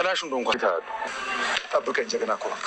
ክላሽ እንደሆነ እንኳን ታያሉ። ጠብቀኝ ጀግና ኮንክ።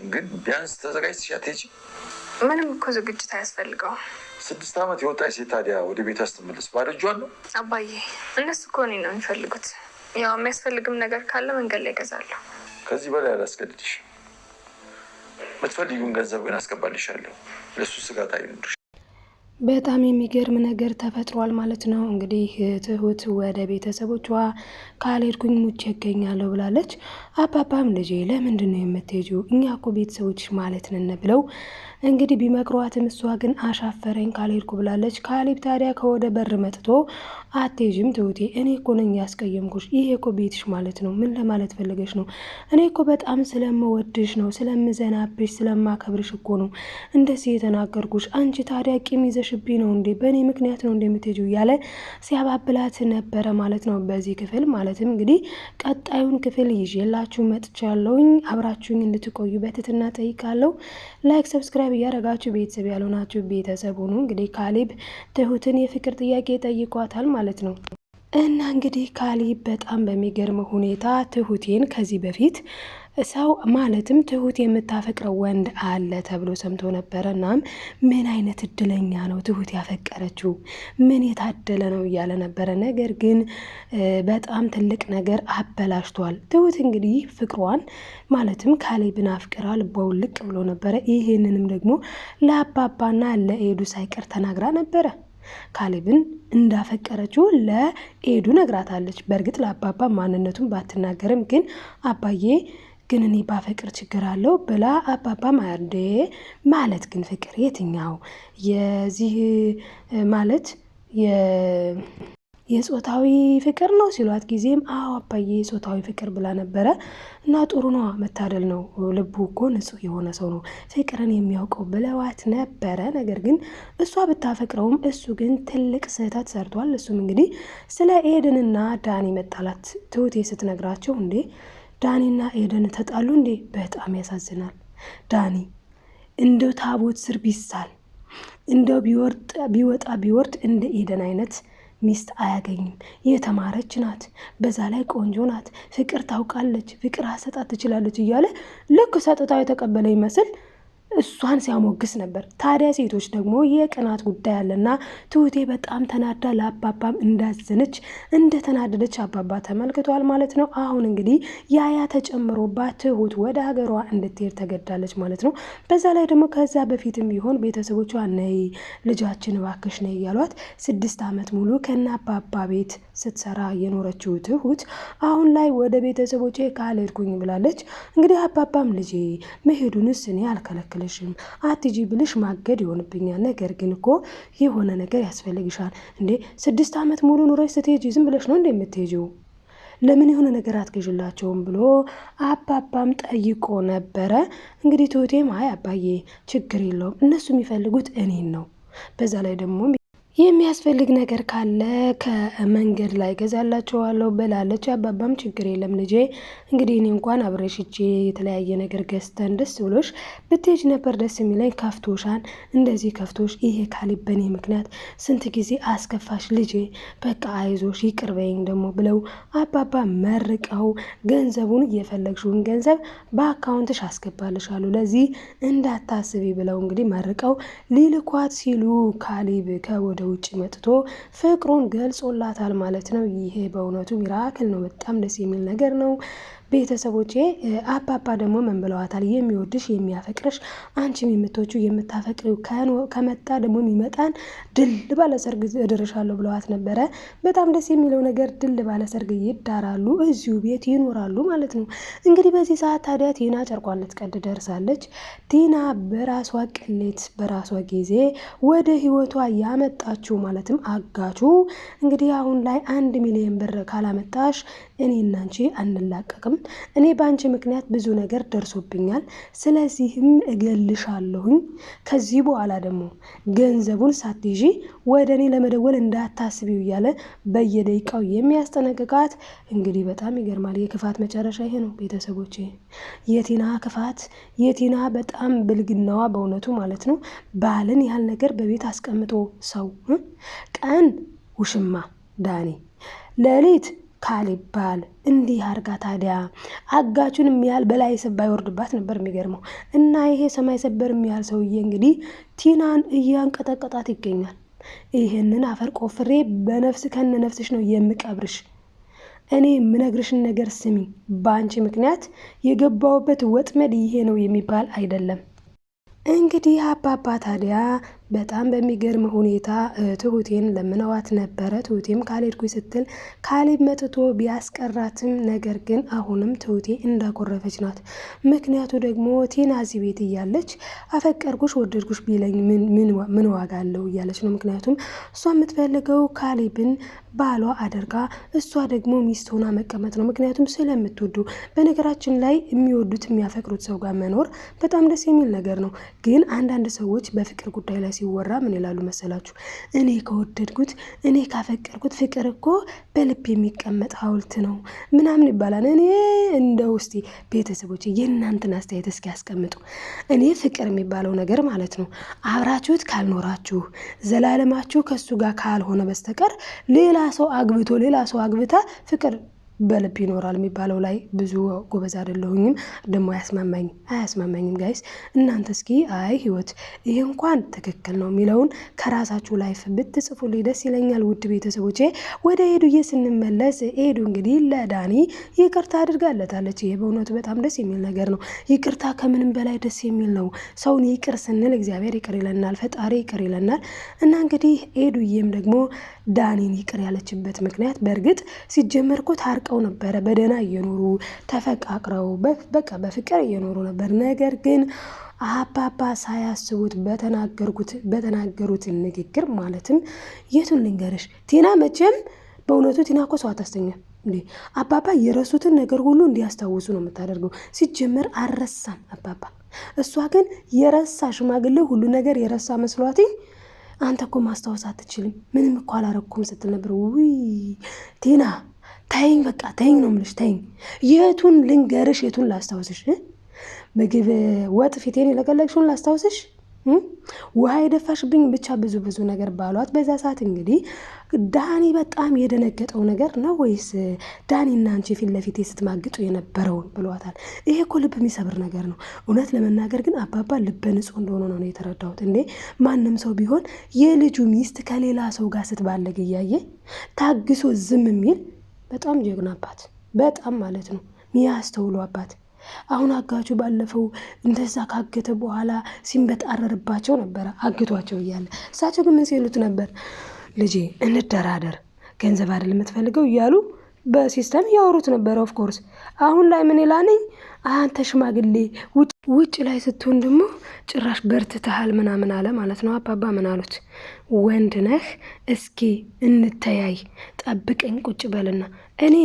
ግን ቢያንስ ተዘጋጅተሽ አትሄጂም? ምንም እኮ ዝግጅት አያስፈልገውም። 6 ዓመት የወጣች ሴት ታዲያ ወደ ቤቷ ስትመለስ ባዶ እጇን ነው? አባዬ እነሱ እኮ እኔን ነው የሚፈልጉት። ያው የሚያስፈልግም ነገር ካለ መንገድ ላይ እገዛለሁ። ከዚህ በላይ አላስገድድሽ። የምትፈልጊውን ገንዘብ ግን አስገባልሻለሁ። ለሱ ስጋት አይኑርሽ። በጣም የሚገርም ነገር ተፈጥሯል ማለት ነው። እንግዲህ ትሁት ወደ ቤተሰቦቿ ካልሄድኩኝ ሙቼ እገኛለሁ ብላለች። አባባም ልጄ ለምንድን ነው የምትሄጂው? እኛ እኮ ቤተሰቦች ማለት ነን ብለው እንግዲህ ቢመክሯትም እሷ ግን አሻፈረኝ ካልሄድኩ ብላለች። ካሌብ ታዲያ ከወደ በር መጥቶ አትሄጂም ትሁቴ፣ እኔ እኮ ነኝ ያስቀየምኩሽ። ይሄ እኮ ቤትሽ ማለት ነው። ምን ለማለት ፈልገሽ ነው? እኔ እኮ በጣም ስለምወድሽ ነው፣ ስለምዘናብሽ፣ ስለማከብርሽ እኮ ነው እንደዚህ የተናገርኩሽ። አንቺ ታዲያ ቂም ይዘሽብኝ ነው እንዴ? በእኔ ምክንያት ነው እንደምትሄጂው እያለ ሲያባብላት ነበረ ማለት ነው በዚህ ክፍል። ማለትም እንግዲህ ቀጣዩን ክፍል ይዤላችሁ መጥቻለሁኝ። አብራችሁኝ እንድትቆዩ በትህትና ጠይቃለሁ። ላይክ ሰብስክራይብ እያደረጋችሁ ቤተሰብ ያልሆናችሁ ቤተሰብ ሁኑ። እንግዲህ ካሌብ ትሁትን የፍቅር ጥያቄ ጠይቋታል ማለት ነው። እና እንግዲህ ካሌብ በጣም በሚገርም ሁኔታ ትሁቴን ከዚህ በፊት ሰው ማለትም ትሁት የምታፈቅረው ወንድ አለ ተብሎ ሰምቶ ነበረ። እናም ምን አይነት እድለኛ ነው ትሁት ያፈቀረችው፣ ምን የታደለ ነው እያለ ነበረ። ነገር ግን በጣም ትልቅ ነገር አበላሽቷል። ትሁት እንግዲህ ፍቅሯን ማለትም ካሌብን አፍቅራ ልቧ ውልቅ ብሎ ነበረ። ይህንንም ደግሞ ለአባባና ለኤዱ ሳይቀር ተናግራ ነበረ። ካሌብን እንዳፈቀረችው ለኤዱ ነግራታለች። በእርግጥ ለአባባ ማንነቱን ባትናገርም ግን አባዬ ግን እኔ ባፈቅር ችግር አለው ብላ አባባ ማርዴ ማለት ግን ፍቅር የትኛው የዚህ ማለት የጾታዊ ፍቅር ነው ሲሏት ጊዜም አዎ አባዬ የጾታዊ ፍቅር ብላ ነበረ። እና ጥሩ ነው፣ መታደል ነው፣ ልቡ እኮ ንጹህ የሆነ ሰው ነው ፍቅርን የሚያውቀው ብለዋት ነበረ። ነገር ግን እሷ ብታፈቅረውም እሱ ግን ትልቅ ስህተት ሰርቷል። እሱም እንግዲህ ስለ ኤደንና ዳኒ መጣላት ትሁቴ ስትነግራቸው እንዴ ዳኒና ኤደን ተጣሉ እንዴ? በጣም ያሳዝናል። ዳኒ እንደው ታቦት ስር ቢሳል እንደው ቢወጣ ቢወርድ እንደ ኤደን አይነት ሚስት አያገኝም። የተማረች ናት፣ በዛ ላይ ቆንጆ ናት፣ ፍቅር ታውቃለች፣ ፍቅር አሰጣት ትችላለች እያለ ልክ ሰጥታው የተቀበለ ይመስል እሷን ሲያሞግስ ነበር። ታዲያ ሴቶች ደግሞ የቅናት ጉዳይ አለና ትሁቴ በጣም ተናዳ ለአባባም እንዳዘነች እንደተናደደች አባባ ተመልክቷል ማለት ነው። አሁን እንግዲህ ያያ ተጨምሮባት ትሁት ወደ ሀገሯ እንድትሄድ ተገዳለች ማለት ነው። በዛ ላይ ደግሞ ከዛ በፊትም ቢሆን ቤተሰቦቿ ነይ ልጃችን እባክሽ ነይ እያሏት 6 ዓመት ሙሉ ከነ አባባ ቤት ስትሰራ የኖረችው ትሁት አሁን ላይ ወደ ቤተሰቦቼ ካልሄድኩኝ ብላለች። እንግዲህ አባባም ልጄ መሄዱንስ እኔ አልከለክልሽም አትጂ ብልሽ ማገድ ይሆንብኛል። ነገር ግን እኮ የሆነ ነገር ያስፈልግሻል እንዴ 6 ዓመት ሙሉ ኑረሽ ስትሄጂ ዝም ብለሽ ነው እንዴ የምትሄጂው? ለምን የሆነ ነገር አትገዥላቸውም ብሎ አባባም ጠይቆ ነበረ። እንግዲህ ትሁቴም አይ አባዬ ችግር የለውም እነሱ የሚፈልጉት እኔን ነው፣ በዛ ላይ ደግሞ የሚያስፈልግ ነገር ካለ ከመንገድ ላይ ገዛላቸዋለሁ ብላለች። አባባም ችግር የለም ልጄ እንግዲህ እኔ እንኳን አብረሽ ሂጄ የተለያየ ነገር ገዝተን ደስ ብሎሽ ብትሄጂ ነበር ደስ የሚለኝ። ከፍቶሻን እንደዚህ ከፍቶሽ ይሄ ካሌብ በእኔ ምክንያት ስንት ጊዜ አስከፋሽ ልጄ፣ በቃ አይዞሽ ይቅር በይኝ ደግሞ ብለው አባባ መርቀው ገንዘቡን እየፈለግሽውን ገንዘብ በአካውንትሽ አስገባልሻሉ ለዚህ እንዳታስቢ ብለው እንግዲህ መርቀው ሊልኳት ሲሉ ካሌብ ከወደ ውጭ መጥቶ ፍቅሩን ገልጾላታል ማለት ነው። ይሄ በእውነቱ ሚራክል ነው። በጣም ደስ የሚል ነገር ነው። ቤተሰቦቼ አባባ ደግሞ ምን ብለዋታል? የሚወድሽ የሚያፈቅርሽ አንቺም የምትወጂው የምታፈቅሪው ከመጣ ደግሞ የሚመጣን ድል ባለሰርግ እድርሻለሁ ብለዋት ነበረ። በጣም ደስ የሚለው ነገር ድል ባለሰርግ ይዳራሉ፣ እዚሁ ቤት ይኖራሉ ማለት ነው። እንግዲህ በዚህ ሰዓት ታዲያ ቲና ጨርቋን ልትቀድ ደርሳለች። ቲና በራሷ ቅሌት በራሷ ጊዜ ወደ ህይወቷ ያመጣችው ማለትም አጋቹ እንግዲህ አሁን ላይ 1 ሚሊዮን ብር ካላመጣሽ እኔ እና አንቺ አንላቀቅም እኔ በአንቺ ምክንያት ብዙ ነገር ደርሶብኛል። ስለዚህም እገልሻለሁኝ። ከዚህ በኋላ ደግሞ ገንዘቡን ሳትይዢ ወደ እኔ ለመደወል እንዳታስቢው እያለ በየደቂቃው የሚያስጠነቅቃት። እንግዲህ በጣም ይገርማል። የክፋት መጨረሻ ይሄ ነው ቤተሰቦቼ። የቲና ክፋት፣ የቲና በጣም ብልግናዋ በእውነቱ ማለት ነው። ባልን ያህል ነገር በቤት አስቀምጦ ሰው ቀን ውሽማ ዳኒ ሌሊት ካሌብ ባል እንዲህ አርጋ ታዲያ አጋቹን የሚያህል በላይ ሰብ ባይወርድባት ነበር የሚገርመው። እና ይሄ ሰማይ ሰበር የሚያህል ሰውዬ እንግዲህ ቲናን እያንቀጠቀጣት ይገኛል። ይሄንን አፈር ቆፍሬ በነፍስ ከነ ነፍስሽ ነው የምቀብርሽ። እኔ የምነግርሽን ነገር ስሚ። በአንቺ ምክንያት የገባውበት ወጥመድ ይሄ ነው የሚባል አይደለም። እንግዲህ አባባ ታዲያ በጣም በሚገርም ሁኔታ ትሁቴን ለምነዋት ነበረ። ትሁቴም ካልሄድኩኝ ስትል ካሌብ መጥቶ ቢያስቀራትም ነገር ግን አሁንም ትሁቴ እንዳኮረፈች ናት። ምክንያቱ ደግሞ ቲና እዚህ ቤት እያለች አፈቀርኩሽ ወደድኩሽ ቢለኝ ምን ዋጋ አለው እያለች ነው። ምክንያቱም እሷ የምትፈልገው ካሌብን ባሏ አድርጋ እሷ ደግሞ ሚስት ሆና መቀመጥ ነው። ምክንያቱም ስለምትወዱ። በነገራችን ላይ የሚወዱት የሚያፈቅሩት ሰው ጋር መኖር በጣም ደስ የሚል ነገር ነው። ግን አንዳንድ ሰዎች በፍቅር ጉዳይ ላይ ሲወራ ምን ይላሉ መሰላችሁ? እኔ ከወደድኩት እኔ ካፈቀርኩት ፍቅር እኮ በልብ የሚቀመጥ ሐውልት ነው ምናምን ይባላል። እኔ እንደ ውስጤ ቤተሰቦች የእናንተን አስተያየት እስኪ ያስቀምጡ። እኔ ፍቅር የሚባለው ነገር ማለት ነው አብራችሁት ካልኖራችሁ ዘላለማችሁ ከሱ ጋር ካልሆነ በስተቀር ሌላ ሰው አግብታ ፍቅር በልብ ይኖራል የሚባለው ላይ ብዙ ጎበዝ አይደለሁኝም። ደግሞ አያስማማኝም ጋይስ። እናንተ እስኪ አይ ህይወት ይሄ እንኳን ትክክል ነው የሚለውን ከራሳችሁ ላይፍ ብትጽፉልኝ ደስ ይለኛል። ውድ ቤተሰቦቼ ወደ ሄዱዬ ስንመለስ ሄዱ እንግዲህ ለዳኒ ይቅርታ አድርጋለታለች። ይሄ በእውነቱ በጣም ደስ የሚል ነገር ነው። ይቅርታ ከምንም በላይ ደስ የሚል ነው። ሰውን ይቅር ስንል እግዚአብሔር ይቅር ይለናል፣ ፈጣሪ ይቅር ይለናል። እና እንግዲህ ሄዱዬም ደግሞ ዳኒን ይቅር ያለችበት ምክንያት በእርግጥ ሲጀመር እኮ ታርቀው ነበረ። በደህና እየኖሩ ተፈቃቅረው በቃ በፍቅር እየኖሩ ነበር። ነገር ግን አባባ ሳያስቡት በተናገሩት ንግግር ማለትም የቱን ልንገርሽ ቲና፣ መቼም በእውነቱ ቲና እኮ ሰው አታስተኛም እንዴ። አባባ የረሱትን ነገር ሁሉ እንዲያስታውሱ ነው የምታደርገው። ሲጀመር አልረሳም አባባ። እሷ ግን የረሳ ሽማግሌ ሁሉ ነገር የረሳ መስሏትኝ አንተ እኮ ማስታወስ አትችልም፣ ምንም እኮ አላረኩም ስትል ነበር። ውይ ቲና ተይኝ፣ በቃ ተይኝ ነው የምልሽ፣ ተይኝ። የቱን ልንገርሽ፣ የቱን ላስታውስሽ? ምግብ ወጥ ፊቴን የለቀለቅሽውን ላስታውስሽ? ውሃ የደፋሽብኝ? ብቻ ብዙ ነገር ባሏት። በዛ ሰዓት እንግዲህ ዳኒ በጣም የደነገጠው ነገር ነው ወይስ ዳኒና አንቺ ፊት ለፊት ስትማግጡ የነበረውን ብሏታል። ይሄ እኮ ልብ የሚሰብር ነገር ነው። እውነት ለመናገር ግን አባባ ልበ ንጹህ እንደሆነ ነው የተረዳሁት። እንዴ ማንም ሰው ቢሆን የልጁ ሚስት ከሌላ ሰው ጋር ስትባለግ እያየ ታግሶ ዝም የሚል በጣም ጀግና አባት፣ በጣም ማለት ነው ሚያስተውሉ አባት። አሁን አጋቹ ባለፈው እንደዛ ካገተ በኋላ ሲንበጣረርባቸው ነበረ አግቷቸው እያለ። እሳቸው ግን ምን ሲሉት ነበር? ልጄ እንደራደር፣ ገንዘብ አይደል የምትፈልገው እያሉ በሲስተም ያወሩት ነበረ። ኦፍ ኮርስ አሁን ላይ ምን ይላነኝ አንተ ሽማግሌ ውጭ ላይ ስትሆን ደግሞ ጭራሽ በርትተሃል ምናምን አለ ማለት ነው። አባባ ምን አሉት? ወንድ ነህ፣ እስኪ እንተያይ፣ ጠብቀኝ፣ ቁጭ በልና እኔ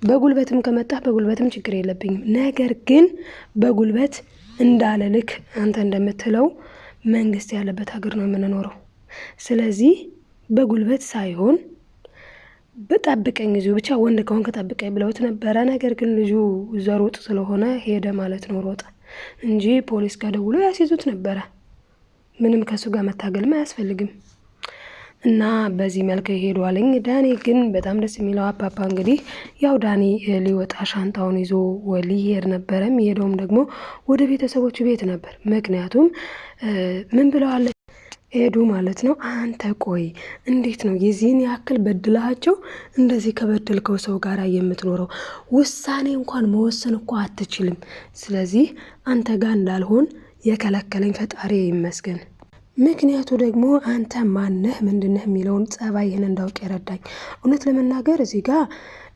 በጉልበትም ከመጣህ በጉልበትም ችግር የለብኝም። ነገር ግን በጉልበት እንዳለልክ አንተ እንደምትለው መንግስት ያለበት ሀገር ነው የምንኖረው። ስለዚህ በጉልበት ሳይሆን በጠብቀኝ፣ እዚሁ ብቻ ወንድ ከሆንክ ጠብቀኝ ብለውት ነበረ። ነገር ግን ልጁ ዘሮጥ ስለሆነ ሄደ ማለት ነው፣ ሮጠ እንጂ ፖሊስ ጋር ደውሎ ያስይዙት ነበረ። ምንም ከሱ ጋር መታገልም አያስፈልግም። እና በዚህ መልክ ሄዷልኝ። ዳኒ ግን በጣም ደስ የሚለው አባባ እንግዲህ ያው ዳኒ ሊወጣ ሻንጣውን ይዞ ሊሄድ ነበረ። የሚሄደውም ደግሞ ወደ ቤተሰቦቹ ቤት ነበር። ምክንያቱም ምን ብለዋለ ሄዱ ማለት ነው። አንተ ቆይ እንዴት ነው የዚህን ያክል በድላቸው እንደዚህ ከበደልከው ሰው ጋር የምትኖረው? ውሳኔ እንኳን መወሰን እኮ አትችልም። ስለዚህ አንተ ጋር እንዳልሆን የከለከለኝ ፈጣሪ ይመስገን። ምክንያቱ ደግሞ አንተ ማነህ ምንድነህ የሚለውን ጸባይህን እንዳውቅ የረዳኝ። እውነት ለመናገር እዚህ ጋር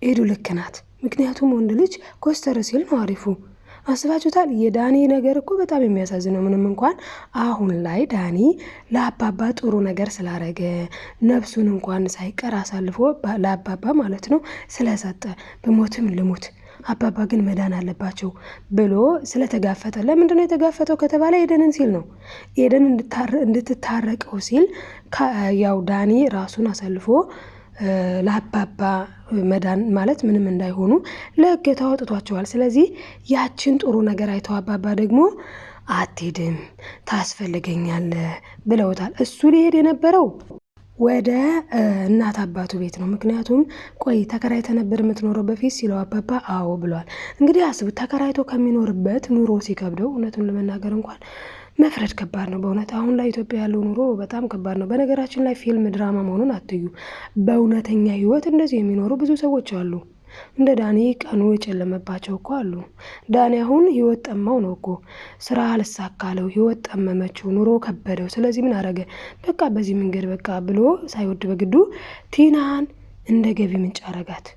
ሄዱ ልክ ናት። ምክንያቱም ወንድ ልጅ ኮስተር ሲል ነው አሪፉ። አስባችሁታል? የዳኒ ነገር እኮ በጣም የሚያሳዝነው ምንም እንኳን አሁን ላይ ዳኒ ለአባባ ጥሩ ነገር ስላረገ ነፍሱን እንኳን ሳይቀር አሳልፎ ለአባባ ማለት ነው ስለሰጠ በሞትም ልሙት አባባ ግን መዳን አለባቸው ብሎ ስለተጋፈጠ፣ ለምንድነው የተጋፈጠው ከተባለ ኤደንን ሲል ነው። ኤደን እንድትታረቀው ሲል ያው ዳኒ ራሱን አሳልፎ ለአባባ መዳን ማለት ምንም እንዳይሆኑ ለእገታ አውጥቷቸዋል። ስለዚህ ያችን ጥሩ ነገር አይተው አባባ ደግሞ አትሄድም ታስፈልገኛለህ ብለውታል። እሱ ሊሄድ የነበረው ወደ እናት አባቱ ቤት ነው። ምክንያቱም ቆይ ተከራይተ ነበር የምትኖረው በፊት ሲለው አባባ አዎ ብሏል። እንግዲህ አስቡት፣ ተከራይቶ ከሚኖርበት ኑሮ ሲከብደው፣ እውነቱን ለመናገር እንኳን መፍረድ ከባድ ነው በእውነት። አሁን ላይ ኢትዮጵያ ያለው ኑሮ በጣም ከባድ ነው። በነገራችን ላይ ፊልም ድራማ መሆኑን አትዩ። በእውነተኛ ህይወት እንደዚህ የሚኖሩ ብዙ ሰዎች አሉ። እንደ ዳኒ ቀኑ የጨለመባቸው እኮ አሉ። ዳኒ አሁን ህይወት ጠማው ነው እኮ፣ ስራ አልሳካለው፣ ህይወት ጠመመችው፣ ኑሮ ከበደው። ስለዚህ ምን አረገ? በቃ በዚህ መንገድ በቃ ብሎ ሳይወድ በግዱ ቲናን እንደ ገቢ ምንጭ አረጋት።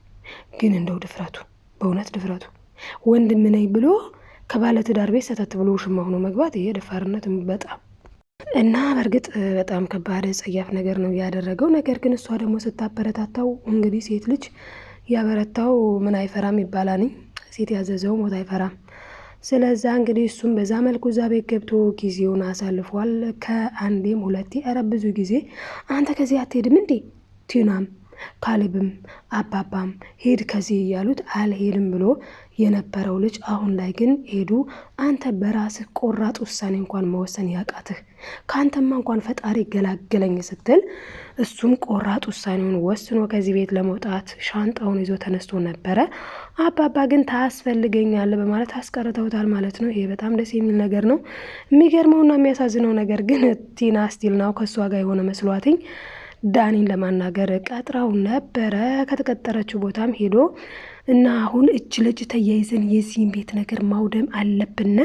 ግን እንደው ድፍረቱ፣ በእውነት ድፍረቱ ወንድም ነኝ ብሎ ከባለትዳር ቤት ሰተት ብሎ ውሽማ ሆኖ መግባት፣ ይሄ ደፋርነት በጣም እና በእርግጥ በጣም ከባድ ጸያፍ ነገር ነው ያደረገው። ነገር ግን እሷ ደግሞ ስታበረታታው፣ እንግዲህ ሴት ልጅ ያበረታው ምን አይፈራም ይባላል። ሴት ያዘዘው ሞት አይፈራም። ስለዛ እንግዲህ እሱም በዛ መልኩ እዛ ቤት ገብቶ ጊዜውን አሳልፏል። ከአንዴም ሁለቴ፣ ኧረ ብዙ ጊዜ አንተ ከዚህ አትሄድም እንዴ? ቲናም ካሌብም አባባም ሄድ ከዚህ እያሉት አልሄድም ብሎ የነበረው ልጅ አሁን ላይ ግን ሄዱ። አንተ በራስህ ቆራጥ ውሳኔ እንኳን መወሰን ያቃትህ፣ ከአንተማ እንኳን ፈጣሪ ገላገለኝ ስትል እሱም ቆራጥ ውሳኔውን ወስኖ ከዚህ ቤት ለመውጣት ሻንጣውን ይዞ ተነስቶ ነበረ። አባባ ግን ታስፈልገኛለህ በማለት አስቀርተውታል ማለት ነው። ይሄ በጣም ደስ የሚል ነገር ነው። የሚገርመውና የሚያሳዝነው ነገር ግን ቲና ስቲል ናው ከእሷ ጋር የሆነ መስሏትኝ ዳኒን ለማናገር ቀጥራው ነበረ። ከተቀጠረችው ቦታም ሄዶ እና አሁን እጅ ለእጅ ተያይዘን የዚህን ቤት ነገር ማውደም አለብን፣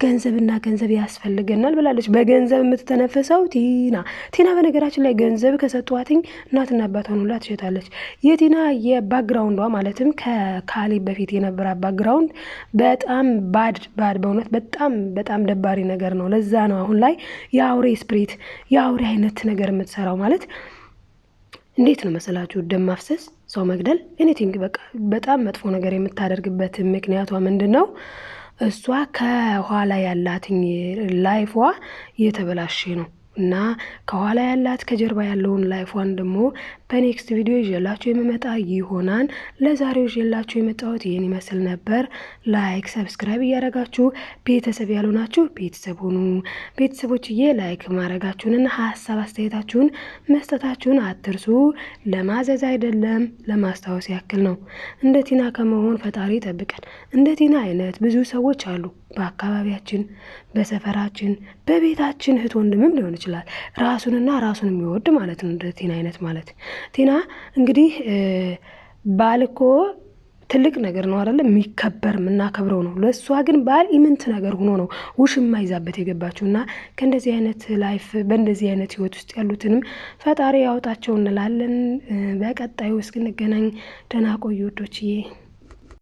ገንዘብና ገንዘብ ያስፈልገናል ብላለች። በገንዘብ የምትተነፍሰው ቲና በነገራችን ላይ ገንዘብ ከሰጧትኝ እናትና አባቷን ሁላ ትሸጣለች። የቲና የባክግራውንዷ ማለትም ከካሌብ በፊት የነበረ ባክግራውንድ በጣም ባድ በእውነት በጣም ደባሪ ነገር ነው። ለዛ ነው አሁን ላይ የአውሬ ስፕሪት የአውሬ አይነት ነገር የምትሰራው። ማለት እንዴት ነው መሰላችሁ? ደም ማፍሰስ፣ ሰው መግደል፣ ኤኒቲንግ በቃ በጣም መጥፎ ነገር የምታደርግበት ምክንያቷ ምንድን ነው? እሷ ከኋላ ያላትኝ ላይፏ የተበላሸ ነው እና ከኋላ ያላት ከጀርባ ያለውን ላይፏን ደግሞ በኔክስት ቪዲዮ ይዤላችሁ የምመጣ ይሆናል። ለዛሬው ይዤላችሁ የመጣሁት ይህን ይመስል ነበር። ላይክ ሰብስክራይብ እያደረጋችሁ ቤተሰብ ያልሆናችሁ ቤተሰብ ሁኑ። ቤተሰቦችዬ ላይክ ማድረጋችሁንና ሀሳብ አስተያየታችሁን መስጠታችሁን አትርሱ። ለማዘዝ አይደለም ለማስታወስ ያክል ነው። እንደ ቲና ከመሆን ፈጣሪ ይጠብቀን። እንደ ቲና አይነት ብዙ ሰዎች አሉ በአካባቢያችን፣ በሰፈራችን፣ በቤታችን እህት ወንድምም ሊሆን ይችላል ራሱንና ራሱን የሚወድ ማለት ነው። እንደ ቲና አይነት ማለት ቲና እንግዲህ ባል እኮ ትልቅ ነገር ነው አይደል? የሚከበር የምናከብረው ነው። ለእሷ ግን ባል ኢምንት ነገር ሆኖ ነው ውሽማ ይዛበት የገባችው። እና ከእንደዚህ አይነት ላይፍ በእንደዚህ አይነት ህይወት ውስጥ ያሉትንም ፈጣሪ ያውጣቸው እንላለን። በቀጣዩ እስክንገናኝ ደህና ቆዩ ወዶችዬ።